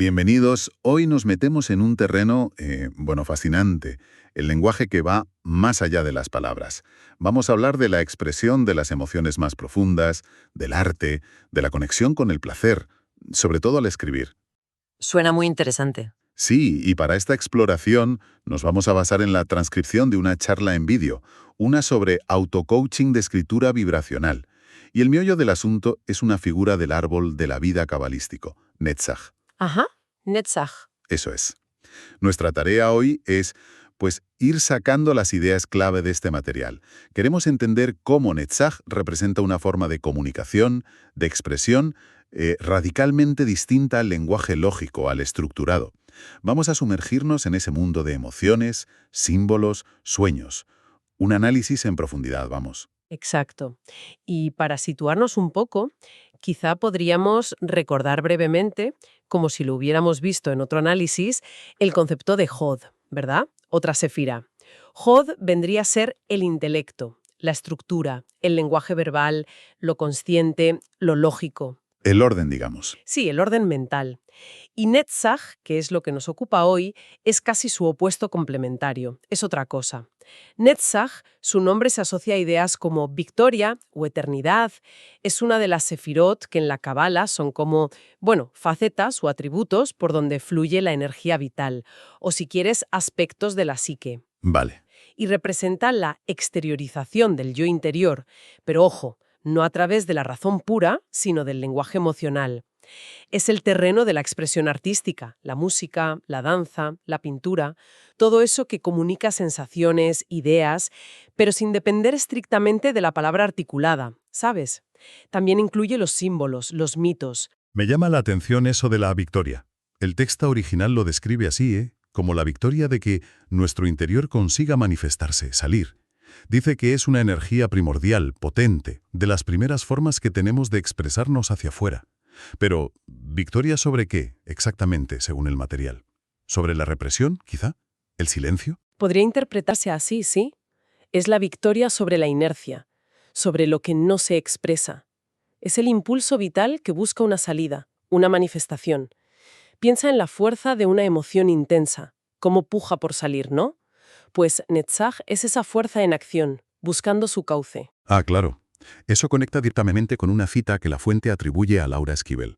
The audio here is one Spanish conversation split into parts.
Bienvenidos. Hoy nos metemos en un terreno, fascinante, el lenguaje que va más allá de las palabras. Vamos a hablar de la expresión de las emociones más profundas, del arte, de la conexión con el placer, sobre todo al escribir. Suena muy interesante. Sí, y para esta exploración nos vamos a basar en la transcripción de una charla en vídeo, una sobre autocoaching de escritura vibracional. Y el meollo del asunto es una figura del árbol de la vida cabalístico, Netzach. Ajá, Netzach. Eso es. Nuestra tarea hoy es, ir sacando las ideas clave de este material. Queremos entender cómo Netzach representa una forma de comunicación, de expresión, radicalmente distinta al lenguaje lógico, al estructurado. Vamos a sumergirnos en ese mundo de emociones, símbolos, sueños. Un análisis en profundidad, vamos. Exacto. Y para situarnos un poco, quizá podríamos recordar brevemente, como si lo hubiéramos visto en otro análisis, el concepto de Hod, ¿verdad? Otra sefira. Hod vendría a ser el intelecto, la estructura, el lenguaje verbal, lo consciente, lo lógico. El orden, digamos. Sí, el orden mental. Y Netzach, que es lo que nos ocupa hoy, es casi su opuesto complementario, es otra cosa. Netzach, su nombre se asocia a ideas como victoria o eternidad. Es una de las sefirot que en la Kabbalah son como, facetas o atributos por donde fluye la energía vital, o si quieres, aspectos de la psique. Vale. Y representa la exteriorización del yo interior, pero ojo, no a través de la razón pura, sino del lenguaje emocional. Es el terreno de la expresión artística, la música, la danza, la pintura, todo eso que comunica sensaciones, ideas, pero sin depender estrictamente de la palabra articulada, ¿sabes? También incluye los símbolos, los mitos. Me llama la atención eso de la victoria. El texto original lo describe así, como la victoria de que nuestro interior consiga manifestarse, salir. Dice que es una energía primordial, potente, de las primeras formas que tenemos de expresarnos hacia afuera. Pero, ¿victoria sobre qué, exactamente, según el material? ¿Sobre la represión, quizá? ¿El silencio? Podría interpretarse así, ¿sí? Es la victoria sobre la inercia, sobre lo que no se expresa. Es el impulso vital que busca una salida, una manifestación. Piensa en la fuerza de una emoción intensa, cómo puja por salir, ¿no? Pues Netzach es esa fuerza en acción, buscando su cauce. Ah, claro. Eso conecta directamente con una cita que la fuente atribuye a Laura Esquivel.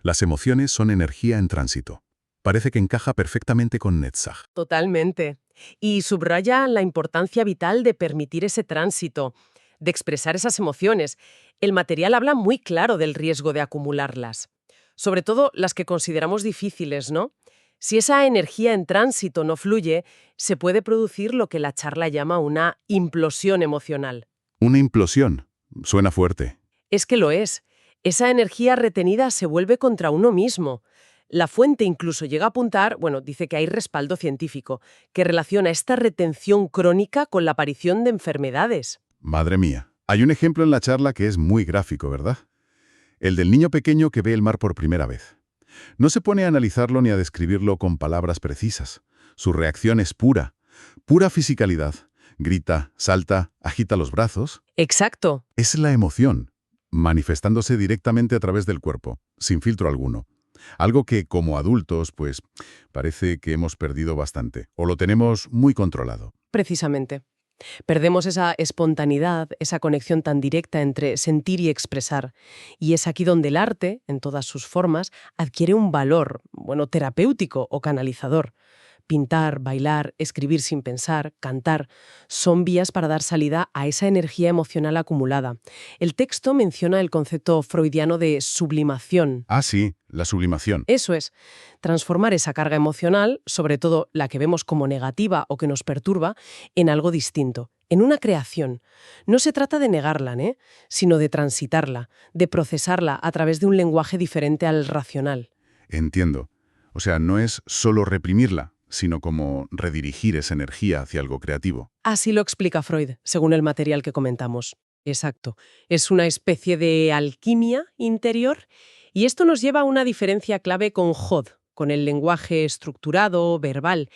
Las emociones son energía en tránsito. Parece que encaja perfectamente con Netzach. Totalmente. Y subraya la importancia vital de permitir ese tránsito, de expresar esas emociones. El material habla muy claro del riesgo de acumularlas. Sobre todo las que consideramos difíciles, ¿no? Si esa energía en tránsito no fluye, se puede producir lo que la charla llama una implosión emocional. Una implosión. Suena fuerte. Es que lo es. Esa energía retenida se vuelve contra uno mismo. La fuente incluso llega a apuntar, dice que hay respaldo científico, que relaciona esta retención crónica con la aparición de enfermedades. Madre mía. Hay un ejemplo en la charla que es muy gráfico, ¿verdad? El del niño pequeño que ve el mar por primera vez. No se pone a analizarlo ni a describirlo con palabras precisas. Su reacción es pura, pura fisicalidad. Grita, salta, agita los brazos. Exacto. Es la emoción, manifestándose directamente a través del cuerpo, sin filtro alguno. Algo que, como adultos, parece que hemos perdido bastante, o lo tenemos muy controlado. Precisamente. Perdemos esa espontaneidad, esa conexión tan directa entre sentir y expresar. Y es aquí donde el arte, en todas sus formas, adquiere un valor, terapéutico o canalizador. Pintar, bailar, escribir sin pensar, cantar, son vías para dar salida a esa energía emocional acumulada. El texto menciona el concepto freudiano de sublimación. Ah, sí, la sublimación. Eso es, transformar esa carga emocional, sobre todo la que vemos como negativa o que nos perturba, en algo distinto, en una creación. No se trata de negarla, sino de transitarla, de procesarla a través de un lenguaje diferente al racional. Entiendo. O sea, no es solo reprimirla, sino como redirigir esa energía hacia algo creativo. Así lo explica Freud, según el material que comentamos. Exacto. Es una especie de alquimia interior y esto nos lleva a una diferencia clave con Hod, con el lenguaje estructurado, verbal.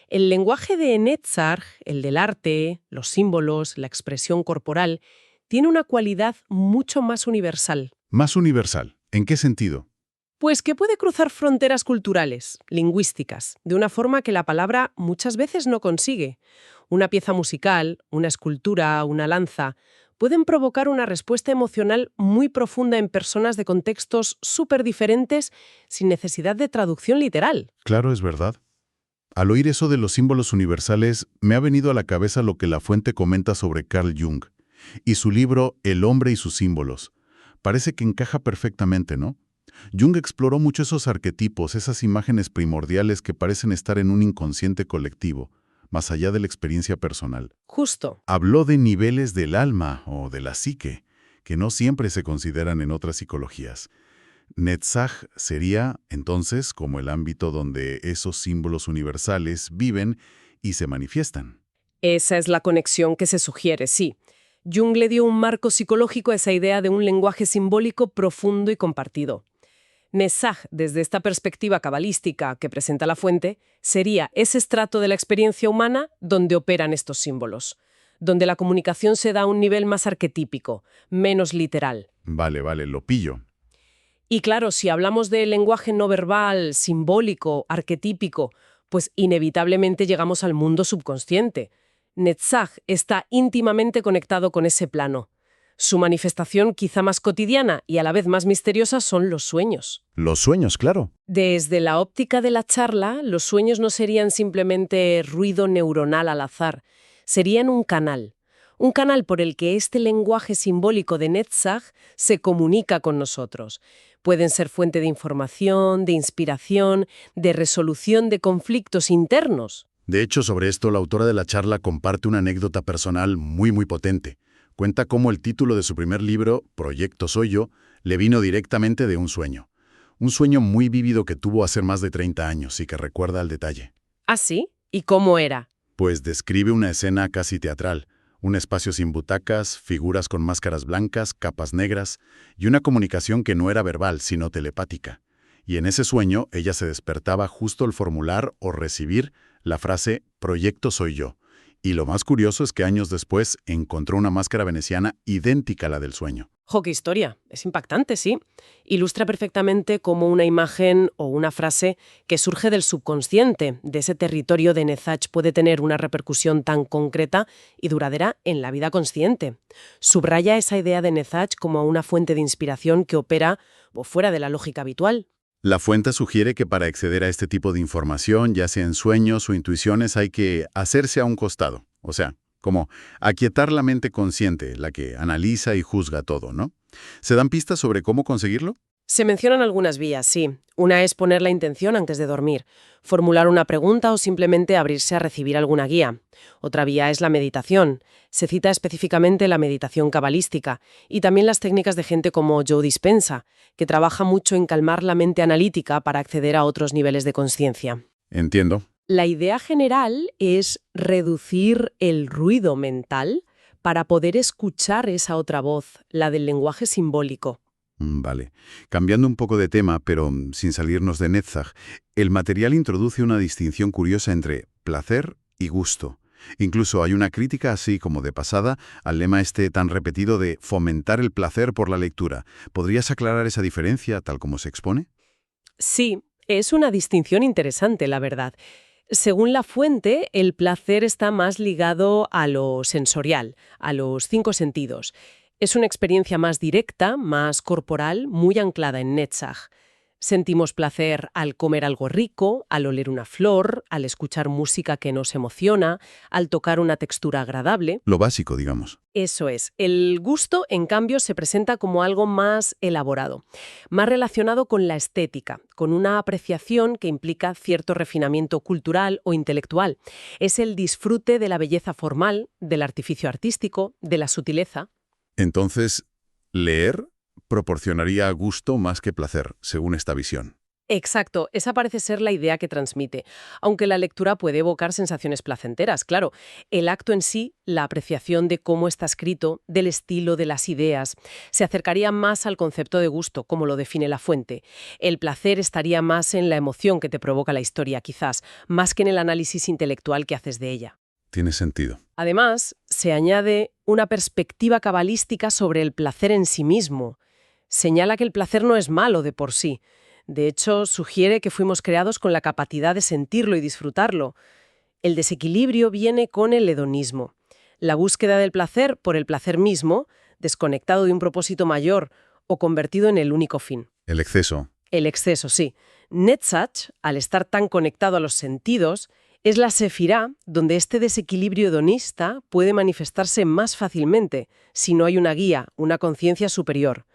El lenguaje de Netzach, el del arte, los símbolos, la expresión corporal, tiene una cualidad mucho más universal. Más universal. ¿En qué sentido? Pues que puede cruzar fronteras culturales, lingüísticas, de una forma que la palabra muchas veces no consigue. Una pieza musical, una escultura, una lanza, pueden provocar una respuesta emocional muy profunda en personas de contextos súper diferentes sin necesidad de traducción literal. Claro, es verdad. Al oír eso de los símbolos universales, me ha venido a la cabeza lo que La Fuente comenta sobre Carl Jung y su libro El hombre y sus símbolos. Parece que encaja perfectamente, ¿no? Jung exploró mucho esos arquetipos, esas imágenes primordiales que parecen estar en un inconsciente colectivo, más allá de la experiencia personal. Justo. Habló de niveles del alma o de la psique, que no siempre se consideran en otras psicologías. Netzach sería, entonces, como el ámbito donde esos símbolos universales viven y se manifiestan. Esa es la conexión que se sugiere, sí. Jung le dio un marco psicológico a esa idea de un lenguaje simbólico profundo y compartido. Netzach, desde esta perspectiva cabalística que presenta La Fuente, sería ese estrato de la experiencia humana donde operan estos símbolos, donde la comunicación se da a un nivel más arquetípico, menos literal. Vale, lo pillo. Y claro, si hablamos de lenguaje no verbal, simbólico, arquetípico, pues inevitablemente llegamos al mundo subconsciente. Netzach está íntimamente conectado con ese plano. Su manifestación quizá más cotidiana y a la vez más misteriosa son los sueños. Los sueños, claro. Desde la óptica de la charla, los sueños no serían simplemente ruido neuronal al azar, serían un canal por el que este lenguaje simbólico de Netzach se comunica con nosotros. Pueden ser fuente de información, de inspiración, de resolución de conflictos internos. De hecho, sobre esto, la autora de la charla comparte una anécdota personal muy potente. Cuenta cómo el título de su primer libro, Proyecto Soy Yo, le vino directamente de un sueño. Un sueño muy vívido que tuvo hace más de 30 años y que recuerda al detalle. ¿Ah, sí? ¿Y cómo era? Pues describe una escena casi teatral. Un espacio sin butacas, figuras con máscaras blancas, capas negras y una comunicación que no era verbal, sino telepática. Y en ese sueño, ella se despertaba justo al formular o recibir la frase Proyecto Soy Yo. Y lo más curioso es que años después encontró una máscara veneciana idéntica a la del sueño. ¡Jo, qué historia! Es impactante, sí. Ilustra perfectamente cómo una imagen o una frase que surge del subconsciente, de ese territorio de Netzach, puede tener una repercusión tan concreta y duradera en la vida consciente. Subraya esa idea de Netzach como una fuente de inspiración que opera fuera de la lógica habitual. La fuente sugiere que para acceder a este tipo de información, ya sea en sueños o intuiciones, hay que hacerse a un costado. O sea, como aquietar la mente consciente, la que analiza y juzga todo, ¿no? ¿Se dan pistas sobre cómo conseguirlo? Se mencionan algunas vías, sí. Una es poner la intención antes de dormir, formular una pregunta o simplemente abrirse a recibir alguna guía. Otra vía es la meditación. Se cita específicamente la meditación cabalística y también las técnicas de gente como Joe Dispenza, que trabaja mucho en calmar la mente analítica para acceder a otros niveles de conciencia. Entiendo. La idea general es reducir el ruido mental para poder escuchar esa otra voz, la del lenguaje simbólico. Vale. Cambiando un poco de tema, pero sin salirnos de Netzach, el material introduce una distinción curiosa entre placer y gusto. Incluso hay una crítica así como de pasada al lema este tan repetido de fomentar el placer por la lectura. ¿Podrías aclarar esa diferencia tal como se expone? Sí, es una distinción interesante, la verdad. Según La Fuente, el placer está más ligado a lo sensorial, a los 5 sentidos. Es una experiencia más directa, más corporal, muy anclada en Netzach. Sentimos placer al comer algo rico, al oler una flor, al escuchar música que nos emociona, al tocar una textura agradable. Lo básico, digamos. Eso es. El gusto, en cambio, se presenta como algo más elaborado, más relacionado con la estética, con una apreciación que implica cierto refinamiento cultural o intelectual. Es el disfrute de la belleza formal, del artificio artístico, de la sutileza. Entonces, leer proporcionaría gusto más que placer, según esta visión. Exacto, esa parece ser la idea que transmite, aunque la lectura puede evocar sensaciones placenteras, claro. El acto en sí, la apreciación de cómo está escrito, del estilo, de las ideas, se acercaría más al concepto de gusto, como lo define La Fuente. El placer estaría más en la emoción que te provoca la historia, quizás, más que en el análisis intelectual que haces de ella. Tiene sentido. Además, se añade una perspectiva cabalística sobre el placer en sí mismo. Señala que el placer no es malo de por sí. De hecho, sugiere que fuimos creados con la capacidad de sentirlo y disfrutarlo. El desequilibrio viene con el hedonismo. La búsqueda del placer por el placer mismo, desconectado de un propósito mayor o convertido en el único fin. El exceso. El exceso, sí. Netzach, al estar tan conectado a los sentidos, es la sefirá donde este desequilibrio hedonista puede manifestarse más fácilmente si no hay una guía, una conciencia superior.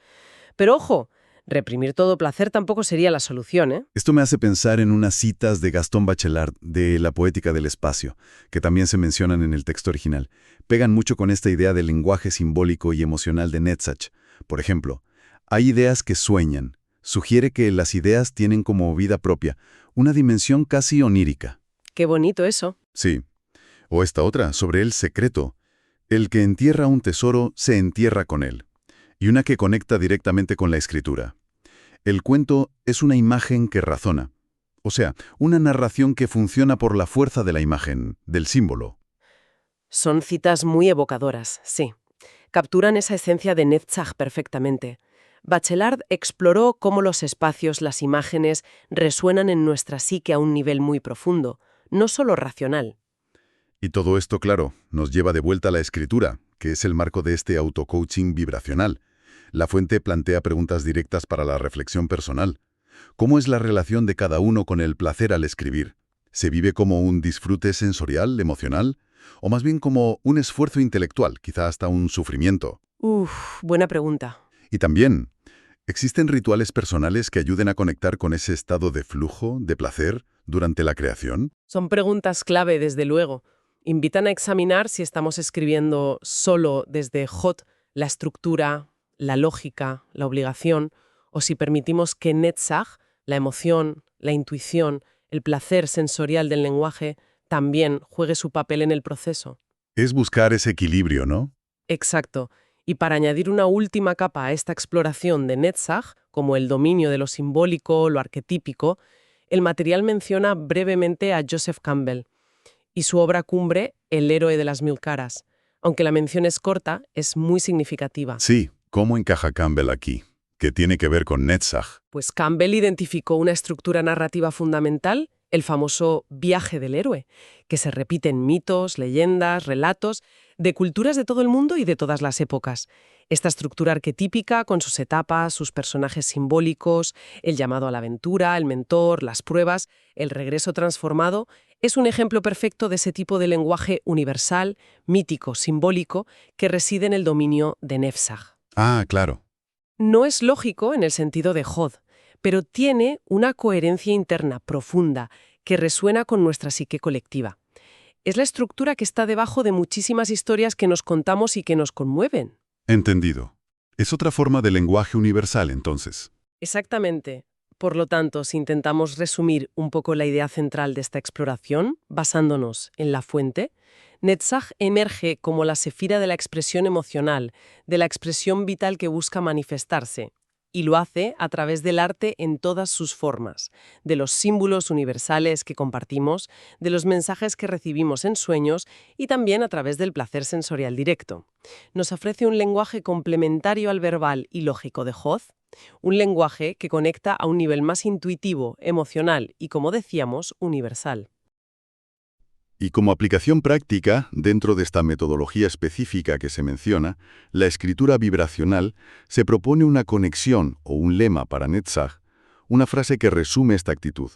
Pero ojo, reprimir todo placer tampoco sería la solución, ¿eh? Esto me hace pensar en unas citas de Gastón Bachelard de La poética del espacio, que también se mencionan en el texto original. Pegan mucho con esta idea del lenguaje simbólico y emocional de Netzach. Por ejemplo, hay ideas que sueñan. Sugiere que las ideas tienen como vida propia una dimensión casi onírica. Qué bonito eso. Sí. O esta otra, sobre el secreto. El que entierra un tesoro se entierra con él. Y una que conecta directamente con la escritura. El cuento es una imagen que razona. O sea, una narración que funciona por la fuerza de la imagen, del símbolo. Son citas muy evocadoras, sí. Capturan esa esencia de Netzach perfectamente. Bachelard exploró cómo los espacios, las imágenes, resuenan en nuestra psique a un nivel muy profundo, no solo racional. Y todo esto, claro, nos lleva de vuelta a la escritura, que es el marco de este autocoaching vibracional. La fuente plantea preguntas directas para la reflexión personal. ¿Cómo es la relación de cada uno con el placer al escribir? ¿Se vive como un disfrute sensorial, emocional? ¿O más bien como un esfuerzo intelectual, quizá hasta un sufrimiento? Buena pregunta. Y también, ¿existen rituales personales que ayuden a conectar con ese estado de flujo, de placer, durante la creación? Son preguntas clave, desde luego. Invitan a examinar si estamos escribiendo solo desde Jot, la estructura, la lógica, la obligación, o si permitimos que Netzach, la emoción, la intuición, el placer sensorial del lenguaje, también juegue su papel en el proceso. Es buscar ese equilibrio, ¿no? Exacto. Y para añadir una última capa a esta exploración de Netzach, como el dominio de lo simbólico, lo arquetípico, el material menciona brevemente a Joseph Campbell y su obra cumbre, El héroe de las mil caras. Aunque la mención es corta, es muy significativa. Sí, ¿cómo encaja Campbell aquí? ¿Qué tiene que ver con Netzach? Pues Campbell identificó una estructura narrativa fundamental, el famoso viaje del héroe, que se repite en mitos, leyendas, relatos, de culturas de todo el mundo y de todas las épocas. Esta estructura arquetípica, con sus etapas, sus personajes simbólicos, el llamado a la aventura, el mentor, las pruebas, el regreso transformado, es un ejemplo perfecto de ese tipo de lenguaje universal, mítico, simbólico, que reside en el dominio de Netzach. Ah, claro. No es lógico en el sentido de Jod, pero tiene una coherencia interna profunda que resuena con nuestra psique colectiva. Es la estructura que está debajo de muchísimas historias que nos contamos y que nos conmueven. Entendido. Es otra forma de lenguaje universal, entonces. Exactamente. Por lo tanto, si intentamos resumir un poco la idea central de esta exploración, basándonos en la fuente, Netzach emerge como la sefira de la expresión emocional, de la expresión vital que busca manifestarse, y lo hace a través del arte en todas sus formas, de los símbolos universales que compartimos, de los mensajes que recibimos en sueños y también a través del placer sensorial directo. Nos ofrece un lenguaje complementario al verbal y lógico de Jod, un lenguaje que conecta a un nivel más intuitivo, emocional y, como decíamos, universal. Y como aplicación práctica, dentro de esta metodología específica que se menciona, la escritura vibracional se propone una conexión o un lema para Netzach, una frase que resume esta actitud.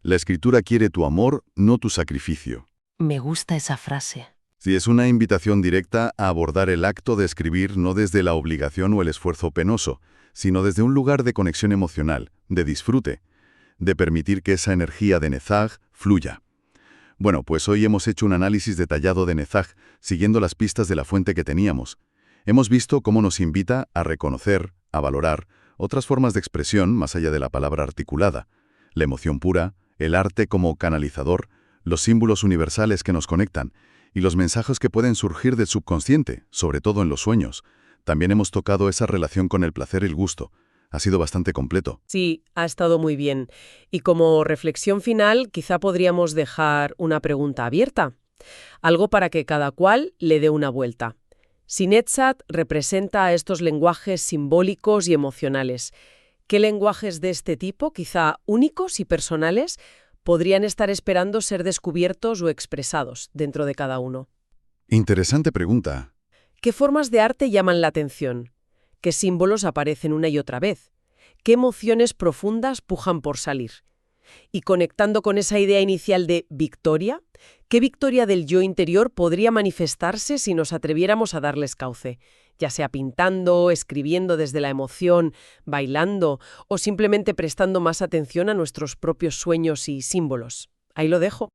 La escritura quiere tu amor, no tu sacrificio. Me gusta esa frase. Sí, es una invitación directa a abordar el acto de escribir no desde la obligación o el esfuerzo penoso, sino desde un lugar de conexión emocional, de disfrute, de permitir que esa energía de Netzach fluya. Bueno, pues hoy hemos hecho un análisis detallado de Netzach, siguiendo las pistas de la fuente que teníamos. Hemos visto cómo nos invita a reconocer, a valorar, otras formas de expresión más allá de la palabra articulada, la emoción pura, el arte como canalizador, los símbolos universales que nos conectan, y los mensajes que pueden surgir del subconsciente, sobre todo en los sueños. También hemos tocado esa relación con el placer y el gusto. Ha sido bastante completo. Sí, ha estado muy bien. Y como reflexión final, quizá podríamos dejar una pregunta abierta. Algo para que cada cual le dé una vuelta. Si Netzach representa a estos lenguajes simbólicos y emocionales, ¿Qué lenguajes de este tipo, quizá únicos y personales, podrían estar esperando ser descubiertos o expresados dentro de cada uno? Interesante pregunta. ¿Qué formas de arte llaman la atención? ¿Qué símbolos aparecen una y otra vez? ¿Qué emociones profundas pujan por salir? Y conectando con esa idea inicial de victoria, ¿qué victoria del yo interior podría manifestarse si nos atreviéramos a darles cauce? Ya sea pintando, escribiendo desde la emoción, bailando o simplemente prestando más atención a nuestros propios sueños y símbolos. Ahí lo dejo.